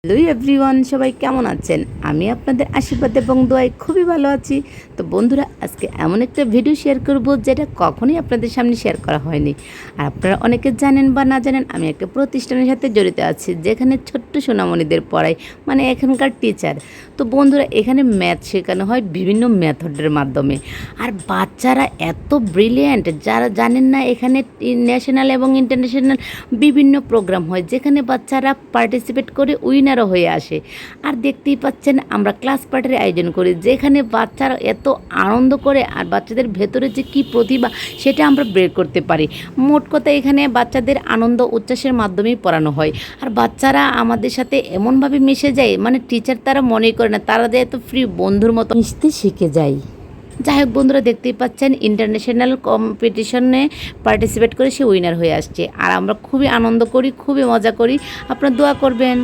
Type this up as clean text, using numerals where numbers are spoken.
Hello everyone, সবাই কেমন আছেন? আমি আপনাদের আশীর্বাদ এবং দোয়ায় খুবই ভালো আছি। তো বন্ধুরা, আজকে এমন একটা ভিডিও শেয়ার করব যেটা কখনোই আপনাদের সামনে শেয়ার করা হয়নি। আর আপনারা অনেকে জানেন বা না জানেন, আমি একটা প্রতিষ্ঠানের সাথে জড়িত আছি যেখানে ছোট্ট সোনামণিদের পড়াই, মানে এখানকার টিচার। তো বন্ধুরা, এখানে ম্যাথ শেখানো হয় বিভিন্ন মেথডের মাধ্যমে। আর বাচ্চারা এত ব্রিলিয়ান্ট, যারা জানেন না, এখানে ন্যাশনাল এবং ইন্টারন্যাশনাল বিভিন্ন প্রোগ্রাম হয় যেখানে বাচ্চারা পার্টিসিপেট করে উইনারও হয়ে আসে। আর দেখতেই পাচ্ছেন, আমরা ক্লাস পার্টির আয়োজন করি যেখানে বাচ্চারা এত আনন্দ করে, আর বাচ্চাদের ভেতরে যে কী প্রতিভা সেটা আমরা বের করতে পারি। মোট কথা, এখানে বাচ্চাদের আনন্দ উচ্ছ্বাসের মাধ্যমেই পড়ানো হয়। আর বাচ্চারা আমাদের সাথে এমনভাবে মিশে যায়, মানে টিচার তারা মনেই করে না, তারা যে এত ফ্রি বন্ধুর মতো মিশতে শিখে যায়। যাই হোক বন্ধুরা, দেখতেই পাচ্ছেন ইন্টারন্যাশনাল কম্পিটিশনে পার্টিসিপেট করে সে উইনার হয়ে আসছে। আর আমরা খুবই আনন্দ করি, খুবই মজা করি। আপনারা দোয়া করবেন।